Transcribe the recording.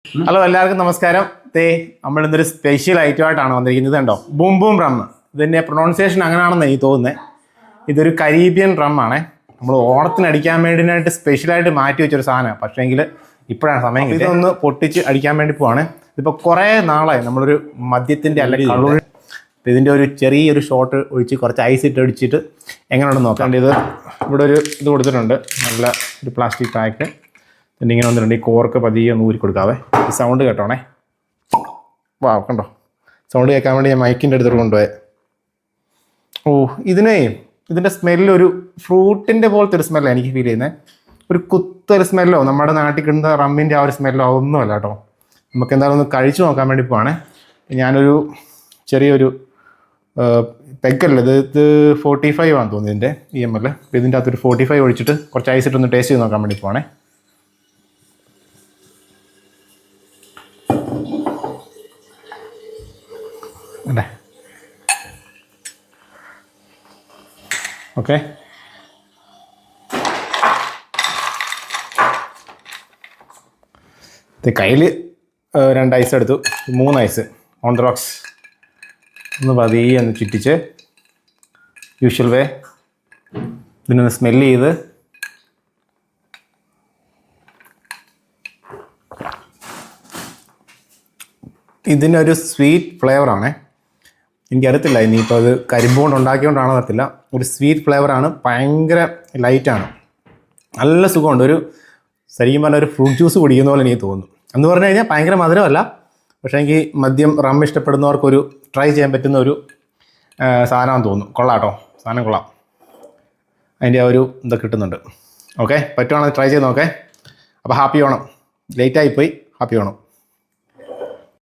Hello എല്ലാവർക്കും നമസ്കാരം. നമ്മൾ ഇന്നൊരു സ്പെഷ്യൽ ഐറ്റമായിട്ടാണ് വന്നിരിക്കുന്നത്. കണ്ടോ, ബൂം ബൂം റം. ഇതിൻ്റെ പ്രൊണൗൺസിയേഷൻ അങ്ങനെയാണെന്ന് എനിക്ക് തോന്നുന്നത്. ഇതൊരു കരീബിയൻ റമ്മാണ്. നമ്മൾ ഓണത്തിന് അടിക്കാൻ വേണ്ടിയിട്ട് സ്പെഷ്യലായിട്ട് മാറ്റി വെച്ചൊരു സാധനമാണ്. പക്ഷേങ്കിൽ ഇപ്പോഴാണ് സമയം. ഇതൊന്ന് പൊട്ടിച്ച് അടിക്കാൻ വേണ്ടി പോവാണ്. ഇതിപ്പോൾ കുറേ നാളായി നമ്മളൊരു മദ്യത്തിൻ്റെ അല്ലെങ്കിൽ കള്ളൂർ ഇതിൻ്റെ ഒരു ചെറിയൊരു ഷോട്ട് ഒഴിച്ച് കുറച്ച് ഐസ് ഇട്ട് അടിച്ചിട്ട് എങ്ങനെയുണ്ടെന്ന് നോക്കാം. ഇത് ഇവിടെ ഒരു ഇത് കൊടുത്തിട്ടുണ്ട്, നല്ല ഒരു പ്ലാസ്റ്റിക് പാക്ക്. പിന്നെ ഇങ്ങനെ വന്നിട്ടുണ്ട്. ഈ കോർക്ക് പതിയെ ഒന്ന് ഊരി കൊടുക്കാവേ. ഈ സൗണ്ട് കേട്ടോണേ. വാ, കണ്ടോ, സൗണ്ട് കേൾക്കാൻ വേണ്ടി ഞാൻ മൈക്കിൻ്റെ അടുത്തോട്ട് കൊണ്ടുപോയത്. ഇതിൻ്റെ സ്മെല്ലൊരു ഫ്രൂട്ടിൻ്റെ പോലത്തെ ഒരു സ്മെല്ലാണ് എനിക്ക് ഫീൽ ചെയ്യുന്നത്. ഒരു കുത്തൊരു സ്മെല്ലോ നമ്മുടെ നാട്ടിൽ കിട്ടുന്ന റമ്മിൻ്റെ ആ ഒരു സ്മെല്ലോ ഒന്നുമല്ല കേട്ടോ. നമുക്ക് എന്തായാലും ഒന്ന് കഴിച്ചു നോക്കാൻ വേണ്ടി പോവാണേ. ഞാനൊരു ചെറിയൊരു പെഗല്ല, ഇത് 45 ആണെന്ന് തോന്നുന്നു ഇതിൻ്റെ EML. ഇതിൻ്റെ അകത്തൊരു 45 ഒഴിച്ചിട്ട് കുറച്ച് ഐസ് ഇട്ടൊന്ന് ടേസ്റ്റ് ചെയ്ത് നോക്കാൻ വേണ്ടി പോവാണേ. അല്ലേ, ഓക്കെ. കയ്യിൽ 2 ഐസ് എടുത്തു, 3 ഐസ് ഓൺ ദ റോക്സ്. ഒന്ന് പതിയെ ഒന്ന് ചുറ്റിച്ച് യൂഷ്വൽ വേ ഇതിനൊന്ന് സ്മെല്ല് ചെയ്ത് ഇതിനൊരു സ്വീറ്റ് ഫ്ലേവറാണ്. എനിക്കറിയത്തില്ല ഇനിയിപ്പോൾ അത് കരിമ്പ് കൊണ്ട് ഉണ്ടാക്കിയോണ്ടാണോ അറിയത്തില്ല. ഒരു സ്വീറ്റ് ഫ്ലേവറാണ്, ഭയങ്കര ലൈറ്റാണ്, നല്ല സുഖമുണ്ട്. ഒരു ശരിക്കും പറഞ്ഞാൽ ഒരു ഫ്രൂട്ട് ജ്യൂസ് കുടിക്കുന്ന പോലെ എനിക്ക് തോന്നുന്നു. എന്ന് പറഞ്ഞു കഴിഞ്ഞാൽ ഭയങ്കര മധുരമല്ല, പക്ഷേ എനിക്ക് മദ്യം റം ഇഷ്ടപ്പെടുന്നവർക്കൊരു ട്രൈ ചെയ്യാൻ പറ്റുന്ന ഒരു സാധനമാണെന്ന് തോന്നുന്നു. കൊള്ളാം കേട്ടോ, സാധനം കൊള്ളാം. അതിൻ്റെ ആ ഒരു ഇതൊക്കെ കിട്ടുന്നുണ്ട്. ഓക്കെ, പറ്റുവാണെങ്കിൽ ട്രൈ ചെയ്ത് നോക്കേ. അപ്പോൾ ഹാപ്പി ഓണം. ലേറ്റായിപ്പോയി, ഹാപ്പി ഓണം.